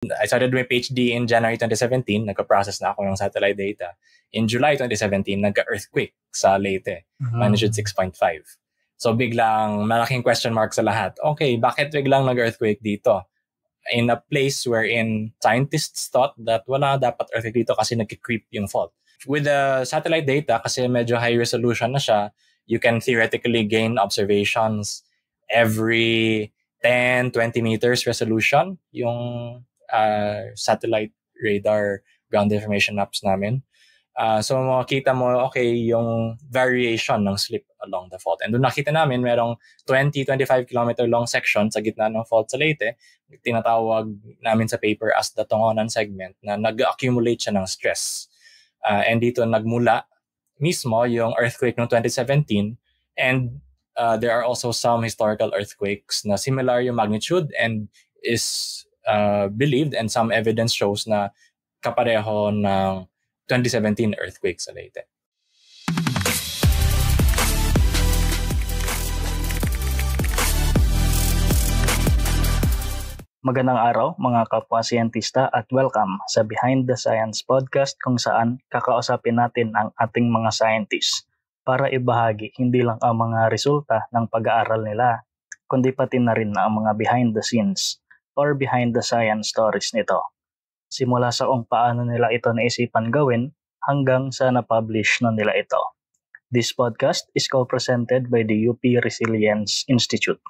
I started my PhD in January 2017. Nagka-process na ako ng satellite data. In July 2017, nagka-earthquake sa Leyte, magnitude 6.5. So biglang malaking question mark sa lahat. Okay, bakit biglang nag-earthquake dito? In a place wherein scientists thought that wala dapat earthquake dito kasi nag-creep yung fault. With the satellite data, kasi medyo high resolution na siya, you can theoretically gain observations every 10, 20 meters resolution yung satellite radar ground information maps namin. So makikita mo, okay, yung variation ng slip along the fault. And doon nakita namin, merong 20-25 kilometer long section sa gitna ng fault sa Leyte. Tinatawag namin sa paper as the Tongonan segment na nag-accumulate siya ng stress. And dito nagmula mismo yung earthquake noong 2017. And there are also some historical earthquakes na similar yung magnitude and is believed, and some evidence shows na kapareho ng 2017 earthquake sa Leyte. Magandang araw mga kapwa-siyentista at welcome sa Behind the Science podcast kung saan kakausapin natin ang ating mga scientists para ibahagi hindi lang ang mga resulta ng pag-aaral nila, kundi pati na rin ang mga behind the scenes or behind the science stories nito. Simula sa kung paano nila ito naisipan gawin hanggang sa na-publish na nila ito. This podcast is co-presented by the UP Resilience Institute.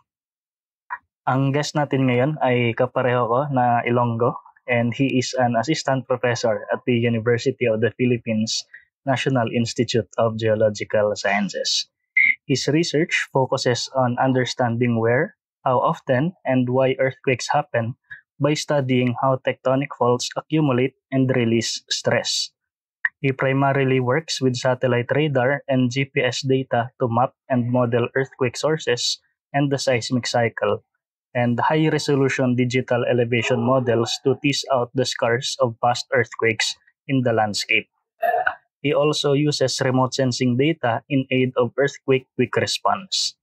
Ang guest natin ngayon ay kapareho ko na Ilonggo, and he is an assistant professor at the University of the Philippines National Institute of Geological Sciences. His research focuses on understanding where, how often, and why earthquakes happen by studying how tectonic faults accumulate and release stress. He primarily works with satellite radar and GPS data to map and model earthquake sources and the seismic cycle, and high-resolution digital elevation models to tease out the scars of past earthquakes in the landscape. He also uses remote sensing data in aid of earthquake quick response.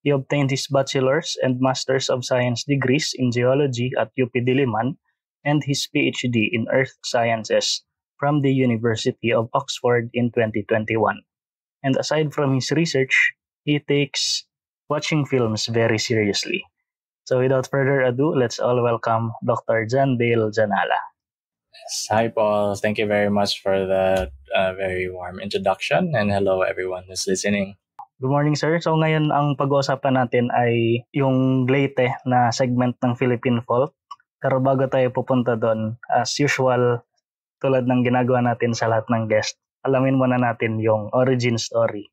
He obtained his bachelor's and master's of science degrees in geology at UP Diliman and his PhD in earth sciences from the University of Oxford in 2021. And aside from his research, he takes watching films very seriously. So without further ado, let's all welcome Dr. John Dale Janala. Hi, Paul. Thank you very much for that very warm introduction, and hello everyone who's listening. Good morning, sir. So ngayon ang pag-uusapan natin ay yung Leyte na segment ng Philippine Fault. Pero bago tayo pupunta doon, as usual, tulad ng ginagawa natin sa lahat ng guest, alamin muna natin yung origin story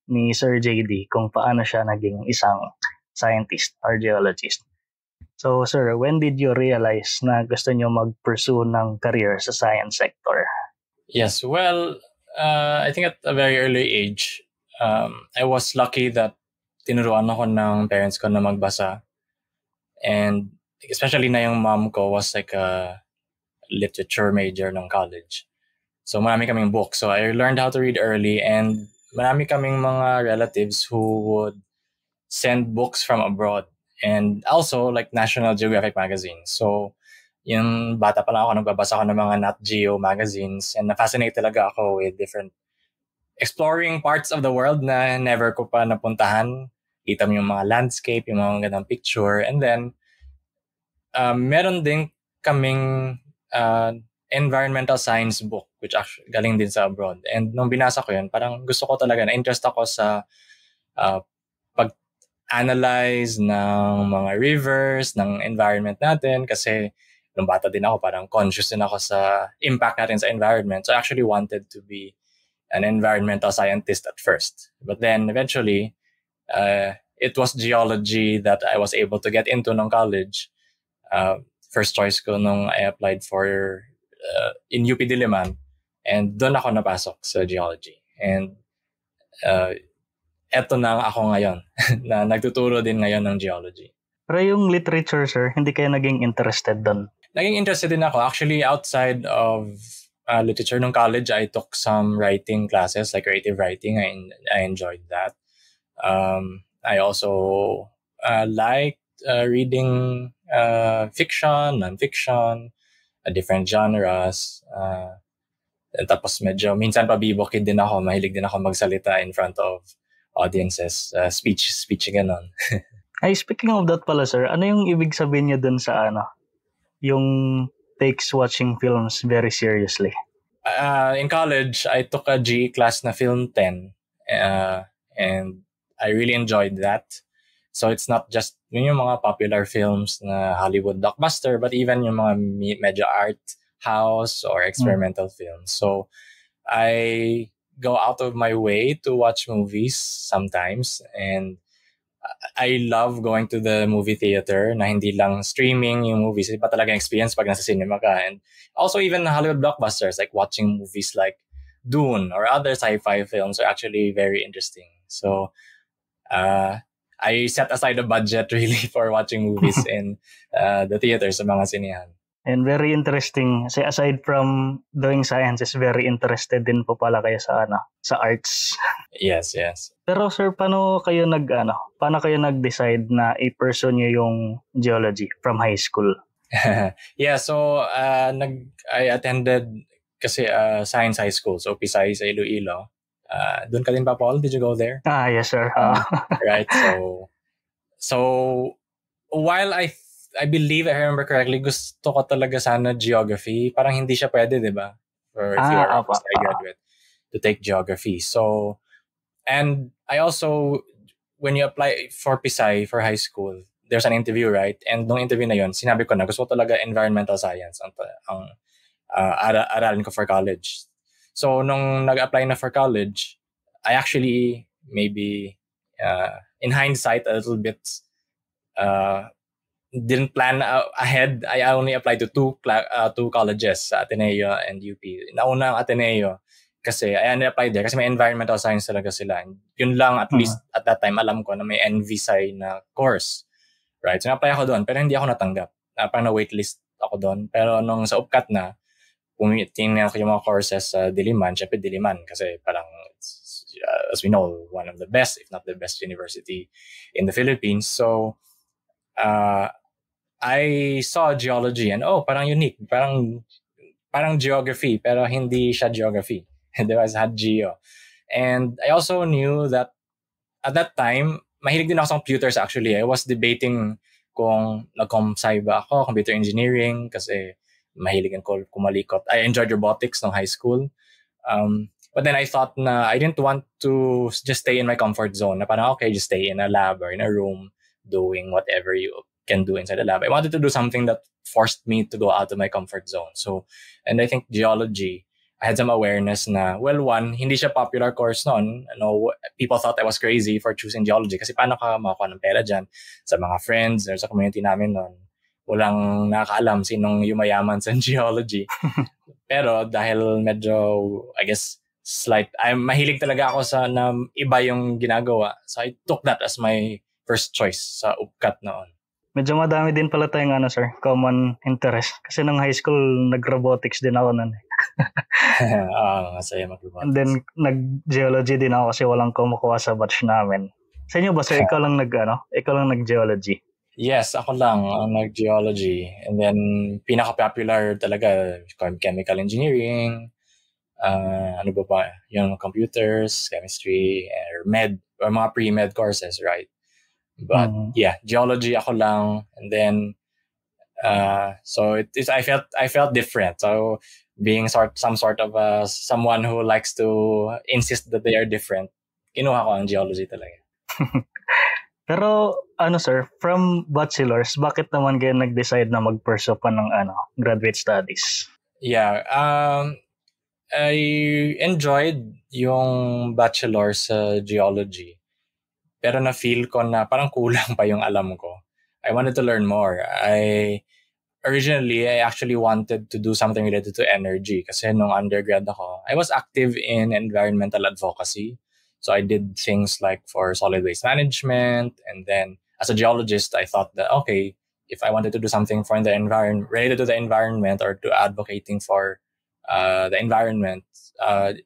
ni Sir JD kung paano siya naging isang scientist or geologist. So, sir, when did you realize na gusto nyo mag-pursue ng career sa science sector? Yes, well, I think at a very early age, I was lucky that tinuruan ako ng parents ko na magbasa. And especially na yung mom ko was like a literature major ng college. So marami kaming books. So I learned how to read early, and marami kaming mga relatives who would send books from abroad, and also like National Geographic magazines. So yung bata pa lang ako, nagbabasa ako ng mga Nat Geo magazines, and na-fascinate talaga ako with different exploring parts of the world na never ko pa napuntahan. Kita mo yung mga landscape, yung mga gandang picture, and then meron din kaming environmental science book which actually galing din sa abroad. And nung binasa ko yun, parang gusto ko talaga, na-interest ako sa pag-analyze ng mga rivers, ng environment natin, kasi nung bata din ako, parang conscious din ako sa impact natin sa environment. So I actually wanted to be an environmental scientist at first. But then eventually, it was geology that I was able to get into nung college. First choice ko nung I applied for in UP Diliman, and doon ako napasok sa geology. And eto na ako ngayon na nagtuturo din ngayon ng geology. Pero yung literature, sir, hindi kayo naging interested doon? Naging interested din ako. Actually, outside of literature nung college, I took some writing classes, like creative writing. I enjoyed that. I also liked reading fiction, non-fiction. different genres. Tapos medyo, minsan pabibokid din ako, mahilig din ako magsalita in front of audiences, speech, ganon. Ay, speaking of that pala, sir, ano yung ibig sabihin niyo dun sa yung takes watching films very seriously? In college, I took a GE class na Film 10, and I really enjoyed that. So it's not just yung mga popular films na Hollywood blockbuster, but even yung mga medyo art house or experimental films. So I go out of my way to watch movies sometimes, and I love going to the movie theater na hindi lang streaming yung movies, iba talaga yung experience pag nasa cinema ka. And also even Hollywood blockbusters, like watching movies like Dune or other sci-fi films are actually very interesting. So I set aside a budget really for watching movies in the theaters sa mga sinehan. And very interesting. Kasi aside from doing sciences, very interested din po pala kayo sa arts. Yes. Pero sir, paano kayo nag-decide na i-pursue niyo yung geology from high school? Yeah, so I attended kasi science high school, so Pisay sa Iloilo. Doon ka din ba, Paul? Did you go there? Yes, sir. Right. So while I believe I remember correctly, gusto ko talaga sana geography. Parang hindi siya pwede, di ba? For if you are a Pisay graduate to take geography. So, and I also, when you apply for Pisay for high school, there's an interview, right? And nung interview na yon, sinabi ko na gusto ko talaga environmental science ang aralin ko for college. So, nung nag-apply na for college, I actually maybe in hindsight a little bit didn't plan ahead. I only applied to two colleges, Ateneo and UP. Nauna ang Ateneo kasi I only applied there kasi may environmental science talaga sila. And yun lang, at least at that time, alam ko na may NVSci na course. Right? So, na-apply ako doon, pero hindi ako natanggap. Parang na-waitlist ako doon. Pero nung sa UPCAT na, tingnan ko yung mga courses sa Diliman, syempre Diliman kasi parang, as we know, one of the best, if not the best university in the Philippines. So, I saw geology and parang unique, parang geography pero hindi siya geography. Diba? It had geo. And I also knew that at that time, mahilig din ako sa computers actually. I was debating kung nag-comsci ba ako, computer engineering, kasi mahilig ko kumalikot. I enjoyed robotics nung high school. But then I thought na I didn't want to just stay in my comfort zone. Na parang, okay, just stay in a lab or in a room doing whatever you can do inside the lab. I wanted to do something that forced me to go out of my comfort zone. So, and I think geology, I had some awareness na, well, one, hindi siya popular course noon. People thought I was crazy for choosing geology kasi paano ka makakuha ng pera dyan sa mga friends or sa community namin noon. Walang nakakaalam sinong yumayaman sa geology. Pero dahil medyo, I guess, mahilig talaga ako sa na iba yung ginagawa. So I took that as my first choice sa UPCAT noon. Medyo madami din pala tayong sir, common interest. Kasi nung high school, nag-robotics din ako nun. Masaya mag-robotics. And then, nag-geology din ako kasi walang kumukuha sa batch namin. Sa inyo ba, sir, ikaw lang nag-geology? Yes, ako lang ang nag-geology. And then, pinaka-popular talaga, chemical engineering, ano ba? Yung computers, chemistry, or med, or mga pre-med courses, right? But yeah, geology ako lang, and then so I felt different. So being some sort of someone who likes to insist that they are different, kinuha ko ang geology talaga. Pero sir, from bachelor's, bakit naman kayo nag-decide na mag-pursue pa ng graduate studies? Yeah, I enjoyed yung bachelor's geology. Pero na-feel ko na parang kulang pa yung alam ko. I wanted to learn more. Originally, I actually wanted to do something related to energy. Kasi nung undergrad ako, I was active in environmental advocacy. So I did things like for solid waste management. And then as a geologist, I thought that, okay, if I wanted to do something for the environment, related to the environment or to advocating for the environment,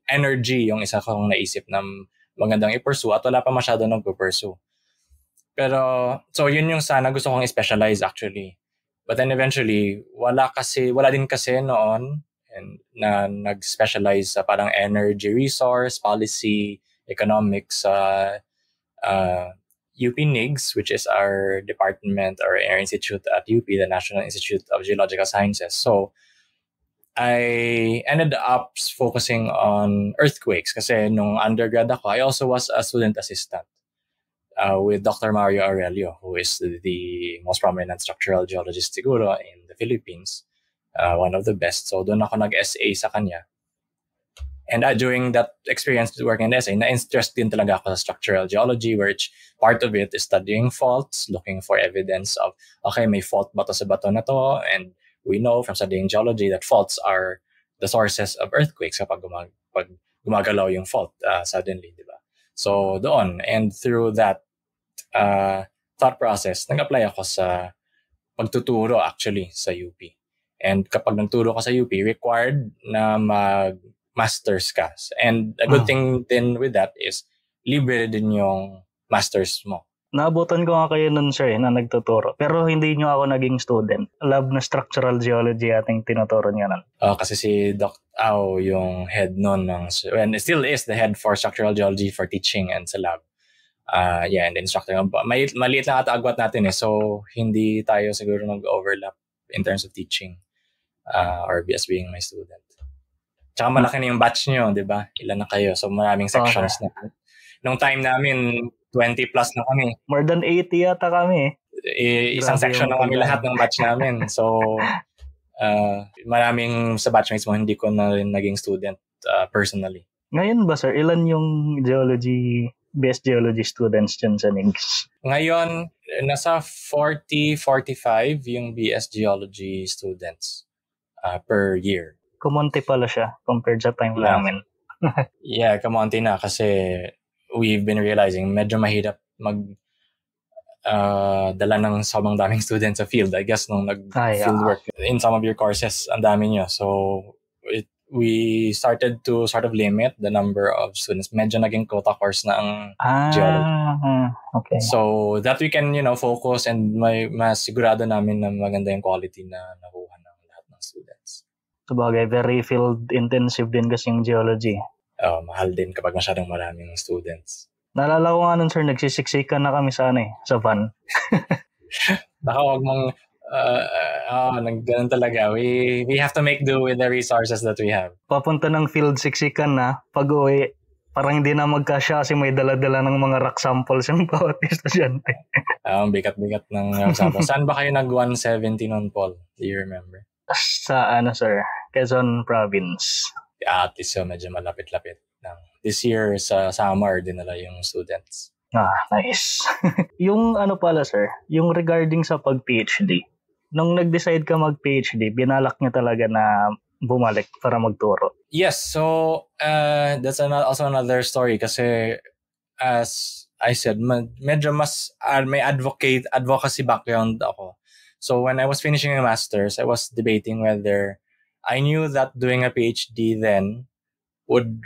energy yung isa kong naisip na magandang i-pursue at wala pa masyado nagpo-pursue. Pero, so yun yung sana gusto kong i-specialize actually. But then eventually, wala din kasi noon and na nag-specialize sa parang energy resource, policy, economics sa UP NIGS, which is our department or our institute at UP, the National Institute of Geological Sciences. So I ended up focusing on earthquakes kasi nung undergrad ako, I also was a student assistant with Dr. Mario Aurelio, who is the most prominent structural geologist siguro in the Philippines, one of the best. So doon ako nag-SA sa kanya. And during that experience working in SA, na-interest din talaga ako sa structural geology, which part of it is studying faults, looking for evidence of, okay, may fault ba to sa bato na to? And we know from studying geology that faults are the sources of earthquakes kapag gumagalaw yung fault suddenly, di ba? So doon, and through that thought process, nag-apply ako sa pagtuturo actually sa UP. And kapag nagturo ka sa UP, required na mag-masters ka. And a good thing din with that is libre din yung masters mo. Naabutan ko nga kayo nun, sir, na nagtuturo. Pero hindi nyo ako naging student. Lab na structural geology ating tinuturo niya nun. Kasi si Doc Au yung head nun and still is the head for structural geology for teaching and sa lab. And the instructor. Maliit lang ata agwat natin so hindi tayo siguro nag-overlap in terms of teaching or as being my student. Tsaka malaki na yung batch nyo, di ba? Ilan na kayo? So maraming sections na. Nung time namin, 20 plus na kami. More than 80 yata kami. Isang section na kami lahat ng batch namin. So, maraming sa batchmates mo, hindi ko na rin naging student personally. Ngayon ba, sir, ilan yung BS Geology students dyan sa NIGS? Ngayon, nasa 40-45 yung BS Geology students per year. Kumonti pala siya compared sa time namin. Yeah, kumonti na kasi we've been realizing medyo mahirap dala ng sobrang daming students sa field. I guess nung nag-field work in some of your courses, ang dami nyo. So, we started to sort of limit the number of students. Medyo naging quota course na ang geology. Okay. So, that we can, focus and masigurado namin na maganda yung quality na nakuha ng lahat ng students. Sabagay, very field intensive din kasi yung geology. Mahal din kapag masyadong maraming students. Naalala ko nga nun, sir, nagsisiksikan na kami sa van. Baka huwag mong, ganun talaga. We have to make do with the resources that we have. Papunta ng field siksikan na, pag-uwi, parang hindi na magkasya kasi may dala-dala ng mga rock samples yung bawat estudyante. Bigat-bigat ng rock samples. Saan ba kayo nag-170 nun, Paul? Do you remember? Sa sir? Quezon Province. At least medyo malapit-lapit. This year sa summer dinala yung students. Nice. Yung pala, sir, yung regarding sa pag-PhD, nung nag-decide ka mag-PhD, binalak niya talaga na bumalik para magturo? Yes, so that's also another story kasi as I said, medyo mas may advocacy background ako. So when I was finishing a master's, I was debating whether I knew that doing a PhD then would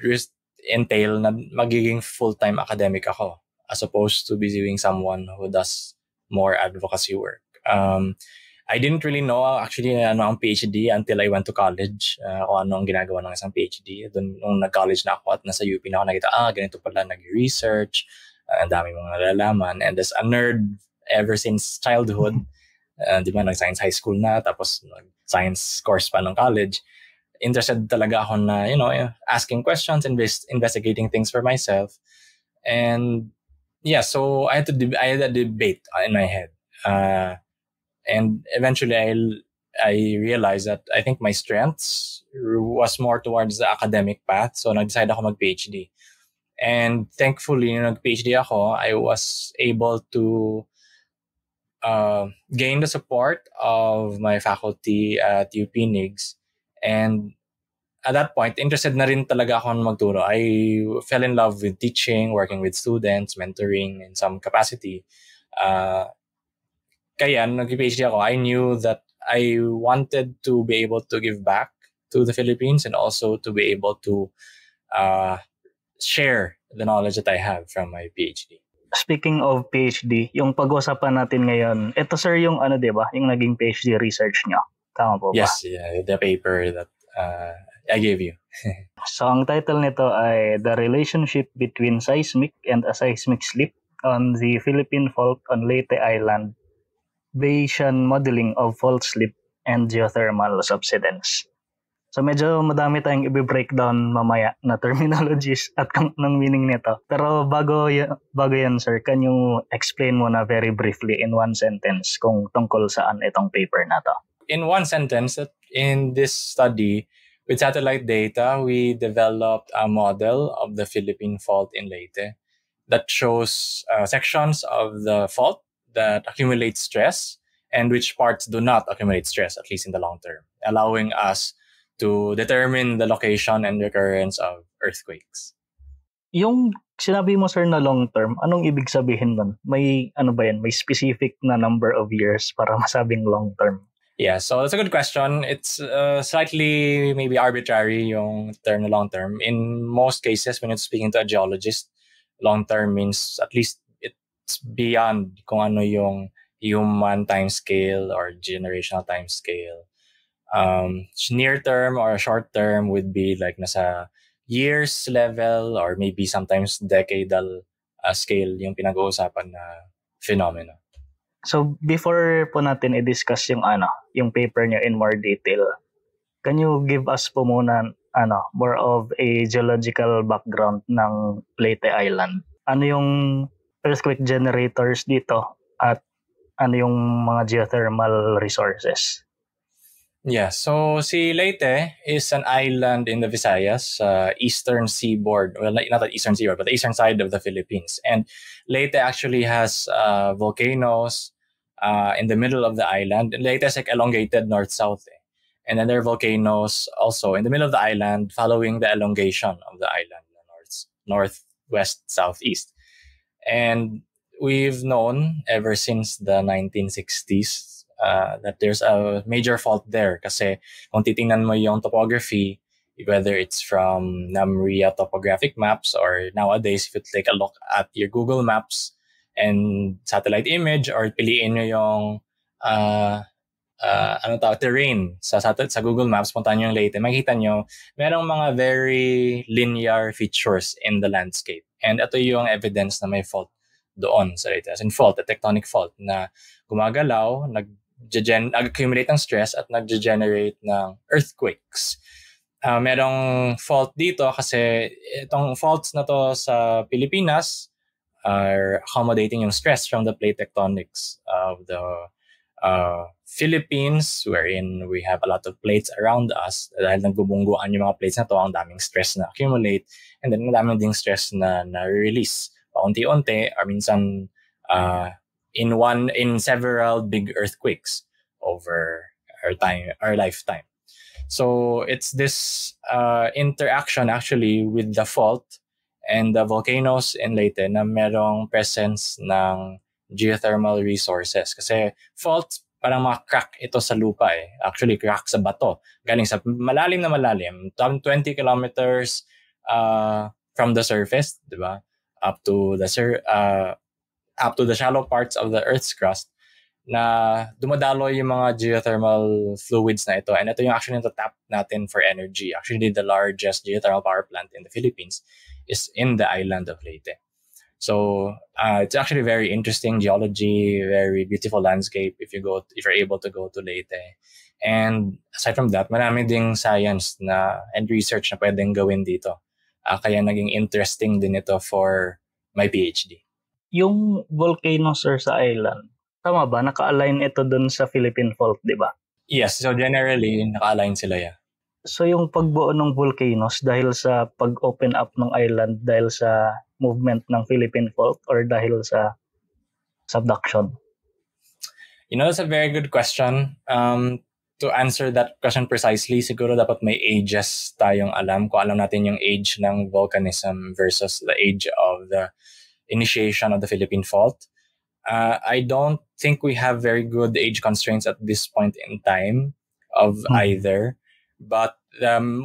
entail na magiging full-time academic ako as opposed to being someone who does more advocacy work. I didn't really know actually ano ang PhD until I went to college. Kung ano ang ginagawa ng isang PhD. Doon nung nag-college na ako at nasa UP na ako nakita, ganito pala nag-research. Ang dami mong nalalaman. And as a nerd ever since childhood, di ba, nag-science high school na, tapos science course pa ng college. Interested talaga ako na, asking questions, investigating things for myself. And yeah, so I had a debate in my head. And eventually I realized that I think my strengths was more towards the academic path. So nag-decide ako mag-PhD. And thankfully, nung nag-PhD ako, I was able to gain the support of my faculty at UP NIGS. And at that point, interested na rin talaga ako magturo. I fell in love with teaching, working with students, mentoring in some capacity. Kaya nung nag-PhD ako, I knew that I wanted to be able to give back to the Philippines and also to be able to share the knowledge that I have from my PhD. speaking of PhD, yung pag-usapan natin ngayon, ito sir yung di ba? Yung naging PhD research nyo. Tama po ba? Yes, yeah, the paper that I gave you. So ang title nito ay The Relationship Between Seismic and Aseismic Slip on the Philippine Fault on Leyte Island, Bayesian Modeling of Fault Slip and Geothermal Subsidence. So medyo madami tayong i-breakdown mamaya na terminologies at kung anong meaning nito. Pero bago yan sir, can you explain mo na very briefly in one sentence kung tungkol saan itong paper na to? In one sentence, in this study, with satellite data, we developed a model of the Philippine Fault in Leyte that shows sections of the fault that accumulate stress and which parts do not accumulate stress, at least in the long term, allowing us to determine the location and recurrence of earthquakes. Yung sinabi mo sir na long term, anong ibig sabihin nun? May ba yan? May specific na number of years para masabing long term? Yeah, so that's a good question. It's slightly maybe arbitrary yung term na long term. In most cases, when you're speaking to a geologist, long term means at least it's beyond kung ano yung human time scale or generational time scale. Near term or short term would be like nasa years level or maybe sometimes decadal scale yung pinag-uusapan na phenomena. So before po natin i-discuss yung paper niyo in more detail, can you give us po muna more of a geological background ng Leyte Island? Ano yung earthquake generators dito at ano yung mga geothermal resources? Yeah, so si Leyte is an island in the Visayas, eastern seaboard. Well, not the eastern seaboard, but the eastern side of the Philippines. And Leyte actually has volcanoes in the middle of the island. And Leyte is like elongated north-south. And then there are volcanoes also in the middle of the island following the elongation of the island, northwest, southeast. And we've known ever since the 1960s that there's a major fault there kasi kung titingnan mo yung topography, whether it's from NAMRIA topographic maps or nowadays if you take a look at your Google Maps and satellite image or piliin nyo yung terrain sa Google Maps, puntahan nyo yung Leyte, makikita nyo merong mga very linear features in the landscape. And ito yung evidence na may fault doon sa Leyte. As in fault, a tectonic fault na gumagalaw, nag-accumulate ng stress at nag-generate ng earthquakes. Merong fault dito kasi itong faults na to sa Pilipinas are accommodating yung stress from the plate tectonics of the Philippines, wherein we have a lot of plates around us. Dahil nagbubungguan yung mga plates na to, ang daming stress na accumulate, and then madaming ding stress na release paunti-unti or minsan in several big earthquakes over our lifetime. So it's this interaction actually with the fault and the volcanoes in Leyte na merong presence ng geothermal resources. Kasi faults, parang crack ito sa lupa eh. Actually, crack sa bato. Galing sa malalim na malalim. 20 kilometers from the surface, di ba? Up to the shallow parts of the Earth's crust na dumadaloy yung mga geothermal fluids na ito. And ito yung actually tap natin for energy. Actually, the largest geothermal power plant in the Philippines is in the island of Leyte. So it's actually very interesting geology, very beautiful landscape if you're able to go to Leyte. And aside from that, marami ding science and research na pwedeng gawin dito. Kaya naging interesting din ito for my PhD. Yung volcano sir sa island, tama ba? Naka-align ito dun sa Philippine Fault, di ba? Yes, so generally, naka-align sila, yeah. So yung pagbuo ng volcanoes dahil sa pag-open up ng island, dahil sa movement ng Philippine Fault or dahil sa subduction? That's a very good question. To answer that question precisely, siguro dapat may ages tayong alam. Kung alam natin yung age ng volcanism versus the age of the initiation of the Philippine Fault. I don't think we have very good age constraints at this point in time of either. But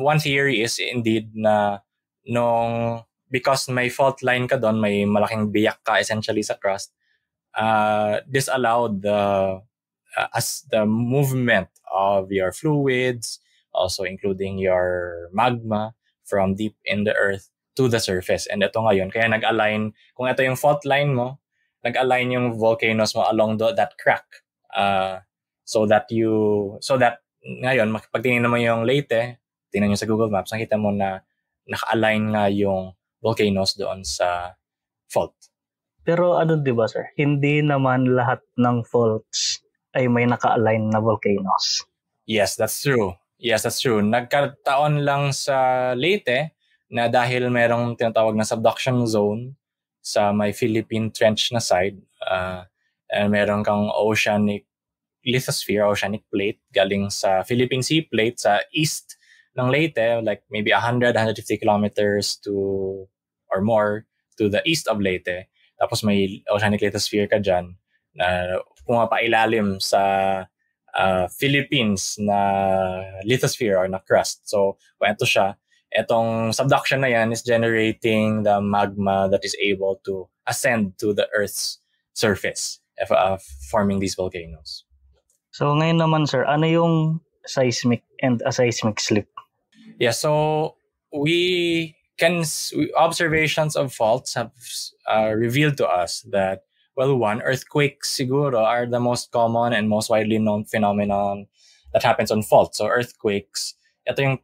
one theory is indeed na nung because may fault line ka doon, may malaking biyak ka essentially sa crust, disallowed as the movement of your fluids, also including your magma from deep in the earth to the surface. And ito ngayon, kaya nag-align, kung ito yung fault line mo, nag-align yung volcanoes mo along that crack. So that ngayon, pag tingnan mo yung Leyte, tingnan nyo sa Google Maps, nakita mo na naka-align nga yung volcanoes doon sa fault. Pero di ba sir, hindi naman lahat ng faults ay may naka-align na volcanoes. Yes, that's true. Nagkataon lang sa Leyte na dahil merong tinatawag na subduction zone sa may Philippine Trench na side, meron kang oceanic lithosphere, oceanic plate galing sa Philippine Sea Plate sa east ng Leyte, like maybe 150 kilometers to or more to the east of Leyte. Tapos may oceanic lithosphere ka dyan na pumapailalim sa Philippines na lithosphere or na crust. So, kwento siya, etong subduction na yan is generating the magma that is able to ascend to the Earth's surface, forming these volcanoes. So, ngayon naman sir, ano yung seismic and aseismic slip? Yeah, so observations of faults have revealed to us that, well, one, earthquakes siguro are the most common and most widely known phenomenon that happens on faults. So earthquakes, ito yung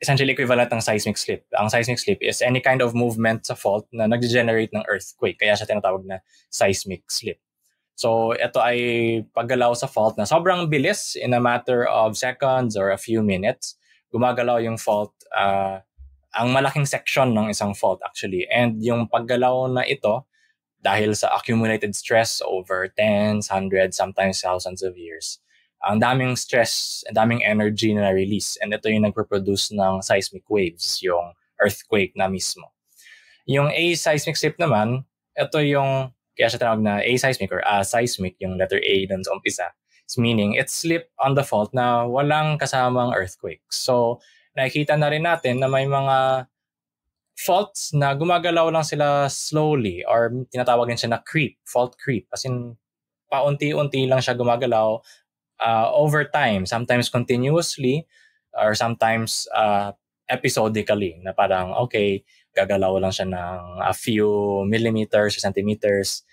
essentially equivalent ng seismic slip. Ang seismic slip is any kind of movement sa fault na nag-generate ng earthquake. Kaya siya tinatawag na seismic slip. So ito ay paggalaw sa fault na sobrang bilis in a matter of seconds or a few minutes. Gumagalaw yung fault, ang malaking section ng isang fault actually. And yung paggalaw na ito, dahil sa accumulated stress over tens, hundreds, sometimes thousands of years, ang daming stress, ang daming energy na release. And ito yung nagproproduce ng seismic waves, yung earthquake na mismo. Yung aseismic slip naman, ito yung, kaya siya tinawag na aseismic or aseismic, yung letter A dun sa umpisa. It's meaning, it slipped on the fault na walang kasamang earthquake. So, nakikita na rin natin na may mga faults na gumagalaw lang sila slowly or tinatawag din siya na creep, fault creep. As in, paunti-unti lang siya gumagalaw over time, sometimes continuously or sometimes episodically na parang, okay, gagalaw lang siya ng a few millimeters or centimeters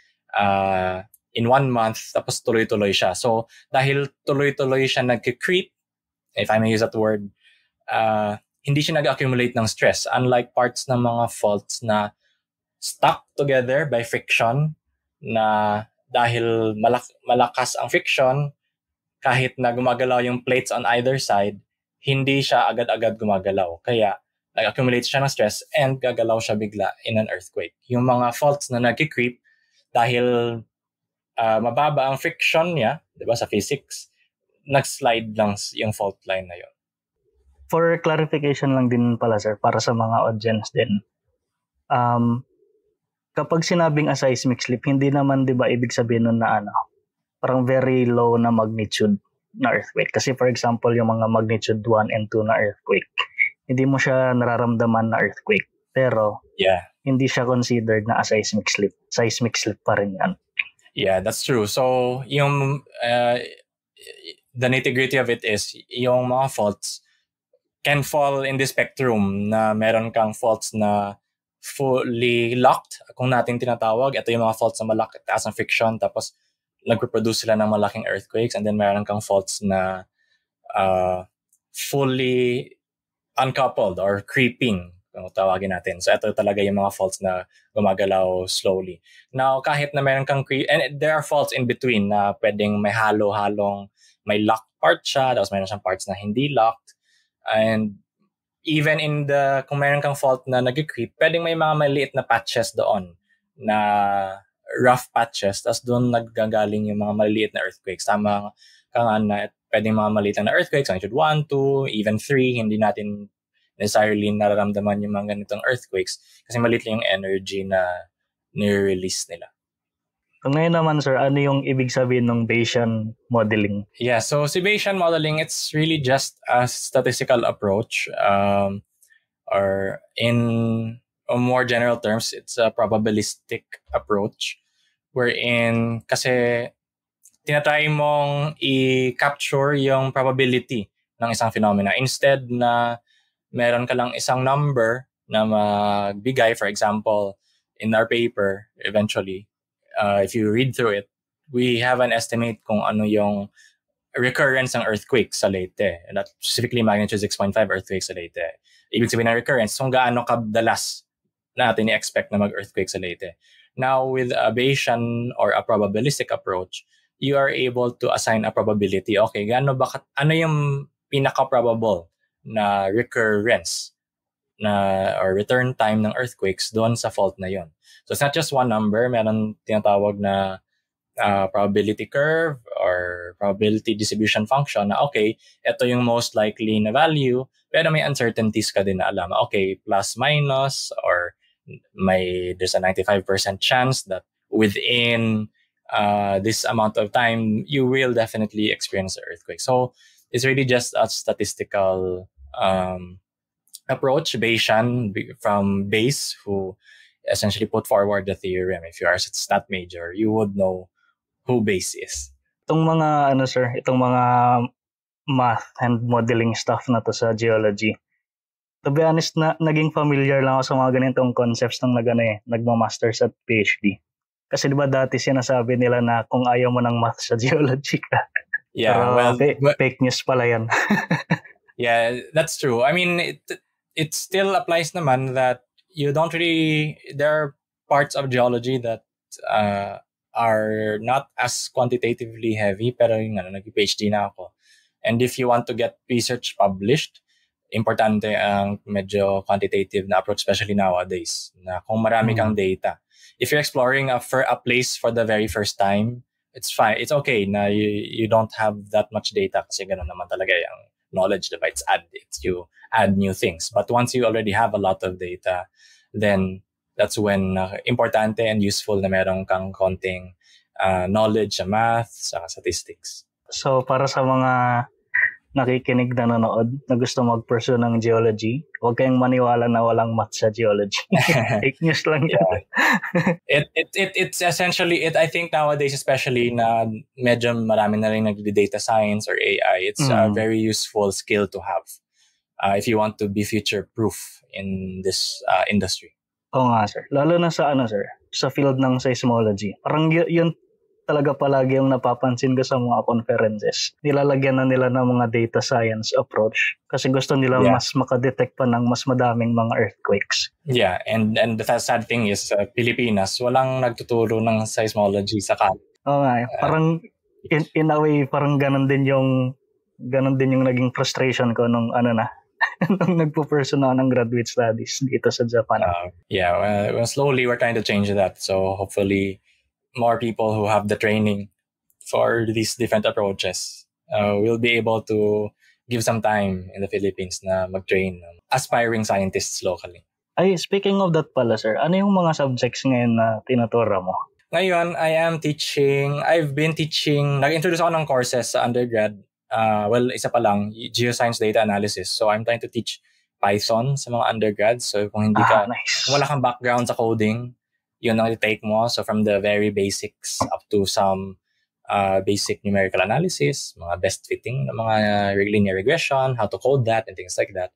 in 1 month, tapos tuloy-tuloy siya. So, dahil tuloy-tuloy siya nag-creep, if I may use that word, hindi siya nag-accumulate ng stress. Unlike parts ng mga faults na stuck together by friction, na dahil malakas ang friction, kahit na gumagalaw yung plates on either side, hindi siya agad-agad gumagalaw. Kaya, nag-accumulate siya ng stress and gagalaw siya bigla in an earthquake. Yung mga faults na nag-creep, dahil mababa ang friction niya, di ba, sa physics, nag-slide lang yung fault line na yun. For clarification lang din pala sir, para sa mga audience din, kapag sinabing aseismic slip, hindi naman di ba ibig sabihin nun na parang very low na magnitude na earthquake. Kasi for example, yung mga magnitude 1 and 2 na earthquake, hindi mo siya nararamdaman na earthquake. Pero hindi siya considered na seismic slip. Seismic slip pa rin yan. Yeah, that's true. So, yung the nitty-gritty of it is, yung mga faults can fall in the spectrum na meron kang faults na fully locked, kung natin tinatawag. Ito yung mga faults na malaki, taas ang friction, tapos nagproduce sila ng malaking earthquakes, and then meron kang faults na fully uncoupled or creeping, kung tawagin natin. So ito talaga yung mga faults na gumagalaw slowly. Now, kahit na meron kang and there are faults in between na pwedeng may halo-halong, may locked part siya, tapos meron siyang parts na hindi locked. And even kung meron kang fault na nag-creep, pwedeng may mga maliit na patches doon na rough patches, tapos doon naggagaling yung mga maliliit na earthquakes. Tama ka nga na pwedeng mga maliit na earthquakes, magnitude 1, 2, even 3, hindi natin necessarily nararamdaman yung mga ganitong earthquakes kasi maliit lang yung energy na nire-release nila. So ngayon naman sir, ano yung ibig sabihin ng Bayesian modeling? Yeah, so si Bayesian modeling, it's really just a statistical approach on more general terms, it's a probabilistic approach wherein kasi tinatry mong i-capture yung probability ng isang phenomena. Instead na meron ka lang isang number na magbigay, for example, in our paper, eventually, if you read through it, we have an estimate kung ano yung recurrence ng earthquake sa Leyte. And that specifically magnitude 6.5 earthquake sa Leyte. Ibig sabihin ng recurrence, kung gaano kadalas natin i-expect na mag-earthquake sa Leyte. Now, with a Bayesian or a probabilistic approach, you are able to assign a probability. Okay, ano yung pinaka-probable na recurrence na or return time ng earthquakes doon sa fault na yon. So it's not just one number, meron tinatawag na probability curve or probability distribution function na okay, ito yung most likely na value, pero may uncertainties ka din na alam. Okay, plus minus or there's a 95% chance that within this amount of time, you will definitely experience an earthquake. So it's really just a statistical approach, Bayesian from Bayes, who essentially put forward the theorem. If you are a stat major, you would know who Bayes is. Itong mga itong mga math and modeling stuff na to sa geology. To be honest, naging familiar lang ako sa mga ganitong concepts nang nagma-masters at PhD. Kasi 'di ba dati sinasabi nila na kung ayaw mo ng math sa geology ka. Yeah, pero fake news pala 'yan. Yeah, that's true. I mean, it still applies naman that you don't really, there are parts of geology that are not as quantitatively heavy, pero yung nag-PhD na ako. And if you want to get research published, importante ang medyo quantitative na approach, especially nowadays, na kung marami kang data. If you're exploring a place for the very first time, it's fine. It's okay na you don't have that much data kasi ganun naman talaga yung knowledge, diba? You add new things. But once you already have a lot of data, then that's when importante and useful na meron kang konting knowledge sa math, sa statistics. So, para sa mga nakikinig na nanood na gusto mag-pursue ng geology, huwag kayong maniwala na walang math sa geology. Fake news lang yan. It's essentially, I think nowadays especially na medyo marami na rin nag-data science or AI, it's a very useful skill to have if you want to be future-proof in this industry. Oo nga, sir. Lalo na sa sa field ng seismology. Parang yun talaga palagi yung napapansin ko sa mga conferences. Nilalagyan na nila ng mga data science approach kasi gusto nila mas makadetect pa ng mas madaming mga earthquakes. Yeah, and the sad thing is Pilipinas, walang nagtuturo ng seismology sa college. Oo nga, parang in a way parang ganun din yung naging frustration ko nung nung nagpo-pursue na ng graduate studies dito sa Japan. Well, slowly we're trying to change that. So hopefully more people who have the training for these different approaches will be able to give some time in the Philippines na mag-train aspiring scientists locally. Ay, speaking of that pala, sir, ano yung mga subjects ngayon na tinuturo mo? Ngayon, I've been teaching, nag-introduce ako ng courses sa undergrad. Isa pa lang, geoscience data analysis. So I'm trying to teach Python sa mga undergrads. So kung hindi kung wala kang background sa coding, yun ang i-take mo. So from the very basics up to some basic numerical analysis, mga best fitting, mga linear regression, how to code that, and things like that.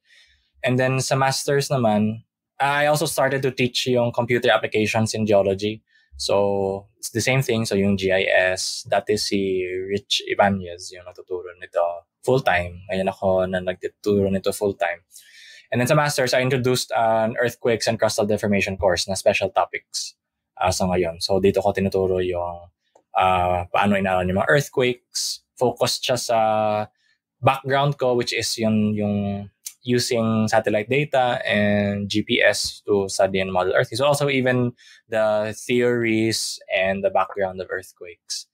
And then sa masters naman, I also started to teach yung computer applications in geology. So, it's the same thing. So, yung GIS, dati si Rich Ibanez, yung natuturo nito full-time. Ngayon ako na nagtuturo nito full-time. And then sa masters, I introduced an earthquakes and crustal deformation course na special topics sa ngayon. So, dito ko tinuturo yung paano inaral yung mga earthquakes. Focused siya sa background ko, which is yung using satellite data and GPS to study and model Earth. So also even the theories and the background of earthquakes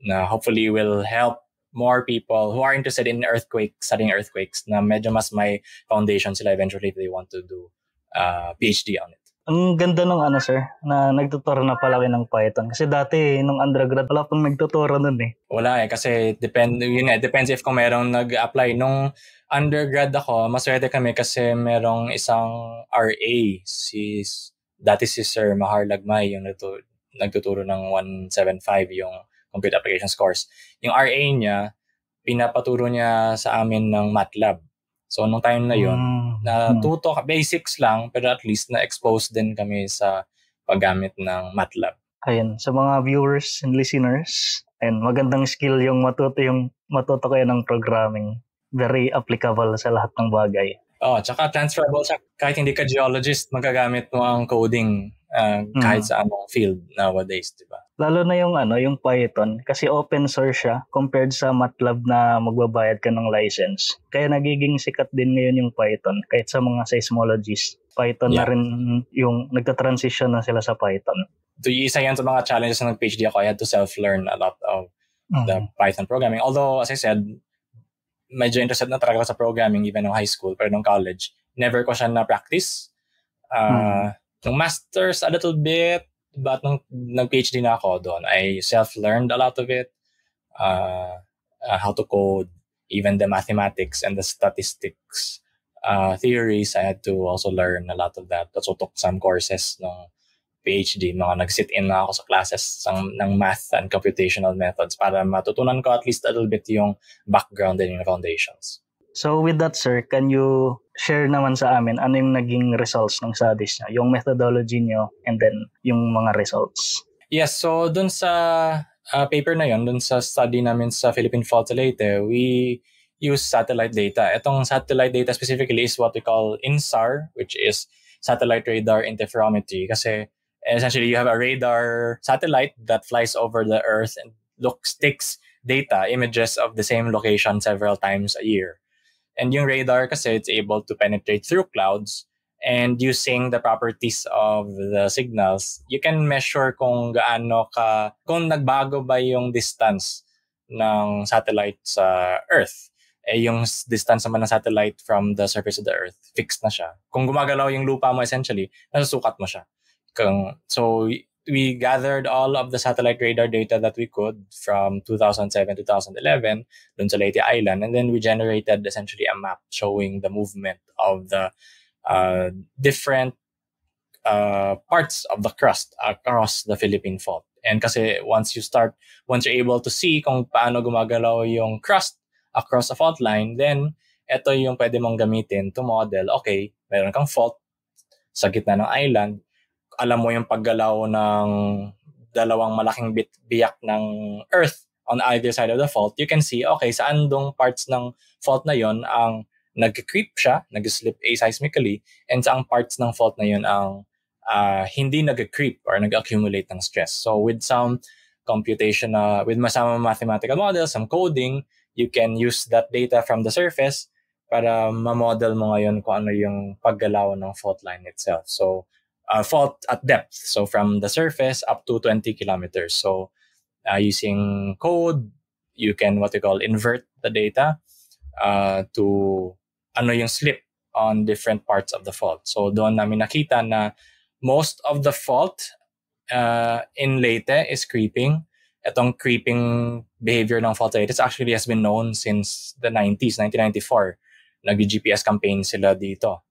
na hopefully will help more people who are interested in studying earthquakes na medyo mas may foundation sila eventually if they want to do PhD on it. Ang ganda ng sir, na nagtuturo na pala kayo ng Python. Kasi dati, nung undergrad, wala pang nagtuturo nun eh. Wala kasi depends if kung merong nag-apply. Nung undergrad ako, maswerte kami kasi merong isang RA, dati si Sir Mahar Lagmay, yung nagtuturo ng 175 yung computer applications course. Yung RA niya, pinapaturo niya sa amin ng MATLAB. So, nung time na yun, natuto basics lang, pero at least na-expose din kami sa paggamit ng MATLAB. Ayun, sa mga viewers and listeners, ayun, magandang skill yung matuto kayo ng programming. Very applicable sa lahat ng bagay. Tsaka transferable siya. Kahit hindi ka geologist, magagamit mo ang coding kahit sa anong field nowadays, di ba? Lalo na yung Python kasi open source siya compared sa MATLAB na magbabayad ka ng license. Kaya nagiging sikat din ngayon yung Python kahit sa mga seismologists. Python na rin yung nagta-transition na sila sa Python. Isa yan sa mga challenges ng PhD ako. I had to self-learn a lot of the Python programming. Although, as I said, medyo interested na talaga sa programming even nung high school, pero nung college, never ko siya na-practice. Nung masters, a little bit, but nung nag-PhD na ako doon, I self-learned a lot of it. How to code, even the mathematics and the statistics theories, I had to also learn a lot of that. So, took some courses nung PhD, nag-sit-in na ako sa classes ng math and computational methods para matutunan ko at least a little bit yung background and yung foundations. So with that, sir, can you share naman sa amin ano yung naging results ng studies niyo, yung methodology niyo, and then yung mga results? Yes, so dun sa paper na yun, dun sa study namin sa Philippine Fault sa Leyte, we use satellite data. Itong satellite data specifically is what we call INSAR, which is satellite radar interferometry. Kasi essentially, you have a radar satellite that flies over the Earth and takes data, images of the same location several times a year. And yung radar kasi, it's able to penetrate through clouds, and using the properties of the signals, you can measure kung nagbago ba yung distance ng satellite sa Earth. Yung distance naman ng satellite from the surface of the Earth, fixed na siya. Kung gumagalaw yung lupa mo essentially, nasusukat mo siya. So we gathered all of the satellite radar data that we could from 2007-2011 dun sa Leyte Island, and then we generated essentially a map showing the movement of the different parts of the crust across the Philippine Fault. And kasi once you're able to see kung paano gumagalaw yung crust across a fault line, then ito yung pwede mong gamitin to model, okay, meron kang fault sa gitna ng island, alam mo yung paggalaw ng dalawang malaking biyak ng Earth on either side of the fault, you can see, okay, saan dong parts ng fault na yon ang nag-creep siya, nag-slip aseismically, and saang parts ng fault na yon ang hindi nag-creep or nag-accumulate ng stress. So with some computation, with some mathematical models, some coding, you can use that data from the surface para ma-model mo ngayon kung ano yung paggalaw ng fault line itself. So, fault at depth. So from the surface up to 20 kilometers. So using code, you can what we call invert the data to ano yung slip on different parts of the fault. So doon namin nakita na most of the fault in Leyte is creeping. Itong creeping behavior ng fault rate actually has been known since the 90s, 1994. Nag-GPS campaign sila dito.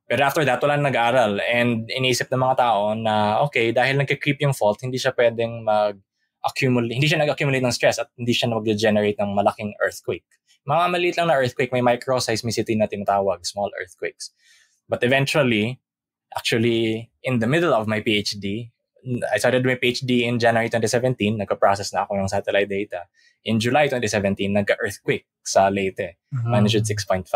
Pero after that, wala nag-aaral. And iniisip ng mga tao na, okay, dahil nag-creep yung fault, hindi siya pwedeng hindi siya nag-accumulate ng stress at hindi siya mag-generate ng malaking earthquake. Mga maliit lang na earthquake, may micro-seismicity na tinatawag, small earthquakes. But eventually, actually, in the middle of my PhD, I started my PhD in January 2017, nagka-process na ako ng satellite data. In July 2017, nagka-earthquake sa Leyte, magnitude 6.5.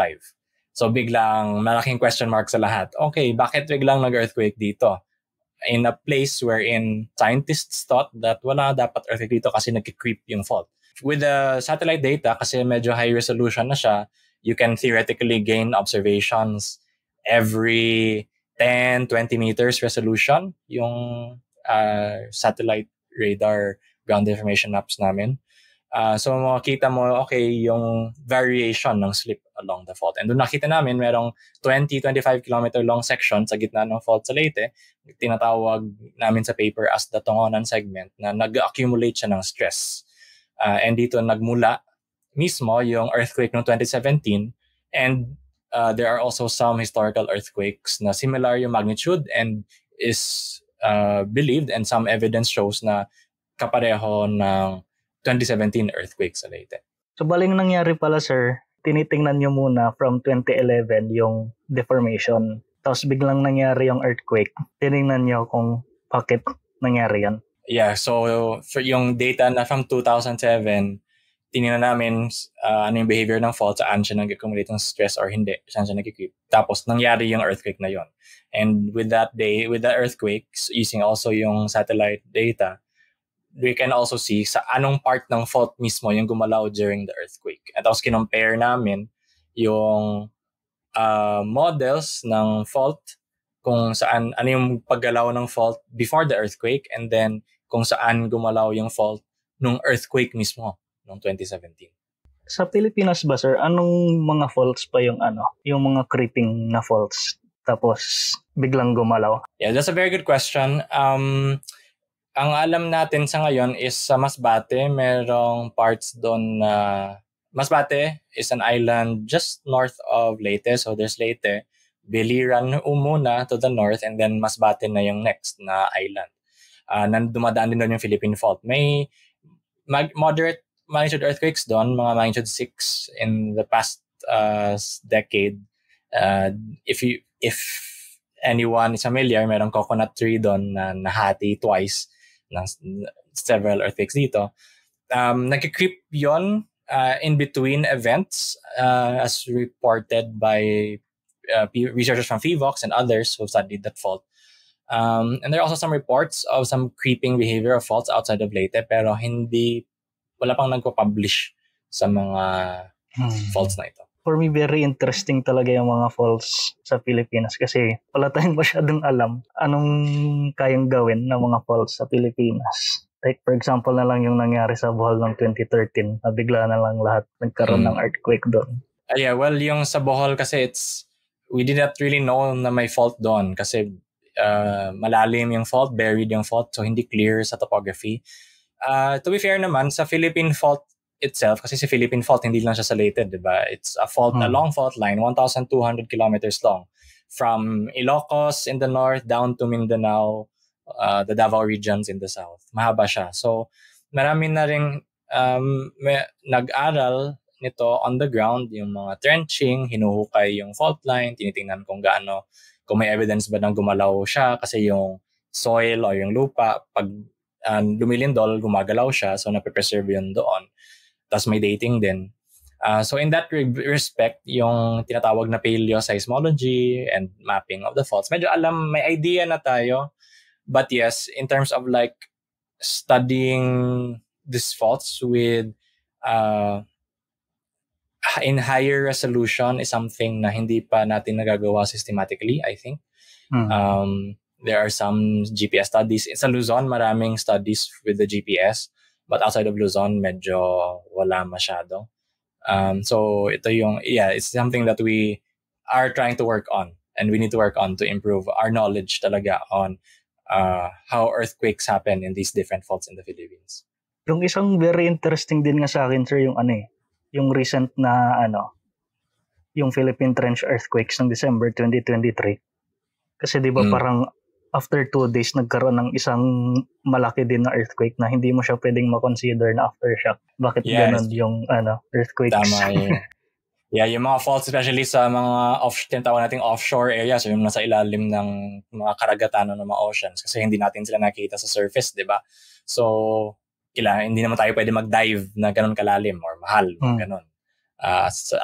So biglang malaking question mark sa lahat. Okay, bakit biglang nag-earthquake dito? In a place wherein scientists thought that wala dapat earthquake dito kasi nag-creep yung fault. With the satellite data, kasi medyo high resolution na siya, you can theoretically gain observations every 10, 20 meters resolution yung satellite radar ground information maps namin. So makikita mo, okay, yung variation ng slip along the fault. And doon nakita namin merong 20-25 kilometer long section sa gitna ng fault sa Leyte. Tinatawag namin sa paper as the Tongonan segment na nag-accumulate siya ng stress. And dito nagmula mismo yung earthquake noong 2017. And there are also some historical earthquakes na similar yung magnitude and is believed, and some evidence shows na kapareho ng 2017 earthquake sa Leyte. So baling nangyari pala, sir, tinitingnan nyo muna from 2011 yung deformation. Tapos biglang nangyari yung earthquake. Tinignan nyo kung bakit nangyari yan. Yeah, so for yung data na from 2007, tinignan namin ano yung behavior ng fault, saan siya nag-accumulate ng stress or hindi, saan siya nag-creep. Tapos nangyari yung earthquake na yon. And with that earthquake, using also yung satellite data, we can also see sa anong part ng fault mismo yung gumalaw during the earthquake. At tapos kinompare namin yung models ng fault, kung saan, ano yung paggalaw ng fault before the earthquake, and then kung saan gumalaw yung fault nung earthquake mismo noong 2017. Sa Pilipinas ba, sir, anong mga faults pa yung yung mga creeping na faults tapos biglang gumalaw? Yeah, that's a very good question. Ang alam natin sa ngayon is sa Masbate, merong parts doon na Masbate is an island just north of Leyte. So there's Leyte, Biliran muna to the north, and then Masbate na yung next na island. Dumadaan din doon yung Philippine Fault. May moderate magnitude earthquakes doon, mga magnitude 6 in the past decade. If anyone is familiar, merong coconut tree doon na nahati twice ng several earthquakes dito. Nag-creep yon in between events as reported by researchers from PHIVOX and others who studied that fault. And there are also some reports of some creeping behavior of faults outside of Leyte, pero wala pang nagpo-publish sa mga faults na ito. For me, very interesting talaga yung mga faults sa Pilipinas kasi wala tayong masyadong alam anong kayang gawin ng mga faults sa Pilipinas. Like for example na lang yung nangyari sa Bohol ng 2013 na bigla na lang lahat nagkaroon ng earthquake doon. Yeah, well, yung sa Bohol kasi we did not really know na may fault doon kasi malalim yung fault, buried yung fault, so hindi clear sa topography. To be fair naman, sa Philippine Fault itself, kasi si Philippine Fault, hindi lang siya sa Leyte, di ba? It's a fault, a long fault line, 1,200 kilometers long. From Ilocos in the north down to Mindanao, the Davao regions in the south. Mahaba siya. So, marami na rin nag-aral nito on the ground, yung mga trenching, hinuhukay yung fault line, tinitingnan kung may evidence ba nang gumalaw siya kasi yung soil o yung lupa, pag lumilindol, gumagalaw siya, so nape-preserve yun doon. Tapos may dating din. So in that respect, yung tinatawag na paleoseismology and mapping of the faults, medyo may idea na tayo. But yes, in terms of like studying these faults with in higher resolution is something na hindi pa natin nagagawa systematically, I think. There are some GPS studies. Sa Luzon, maraming studies with the GPS. But outside of Luzon, medyo wala masyado. So ito it's something that we are trying to work on, and we need to work on to improve our knowledge talaga on how earthquakes happen in these different faults in the Philippines. Yung isang very interesting din nga sa akin, sir, yung recent na yung Philippine Trench earthquakes ng December 2023. Kasi di ba parang after 2 days, nagkaroon ng isang malaki din na earthquake na hindi mo siya pwedeng makonsider na aftershock. Bakit ganun yung earthquakes? Tama yun. Yeah, yung mga faults, especially sa mga tinatawag nating offshore areas, yung nasa ilalim ng mga karagatan ng mga oceans, kasi hindi natin sila nakita sa surface, di ba? So, hindi naman tayo pwede mag-dive na ganun kalalim or mahal, ganun.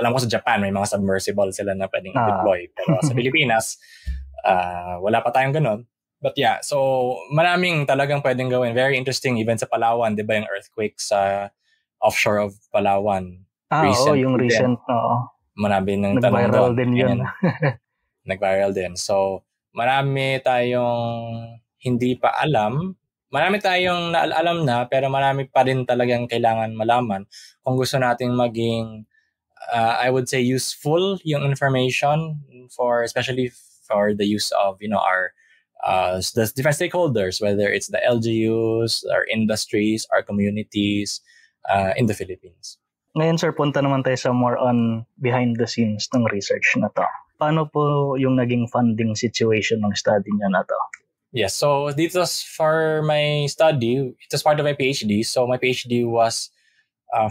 Alam ko sa Japan, may mga submersible sila na pwedeng deploy. Pero sa Pilipinas, wala pa tayong ganun. But yeah, so maraming talagang pwedeng gawin. Very interesting, even sa Palawan, di ba yung earthquake sa offshore of Palawan? Yung recent. Marami ng nag-viral din yun. Nag-viral din. So, marami tayong hindi pa alam marami tayong alam na, pero marami pa rin talagang kailangan malaman kung gusto nating maging, I would say, useful yung information especially for the use of, our the different stakeholders, whether it's the LGUs, our industries, our communities in the Philippines. Ngayon sir, punta naman tayo sa more on behind the scenes ng research na to. Paano po yung naging funding situation ng study niya na to? Yes, so dito for my study, it was part of my PhD. So my PhD was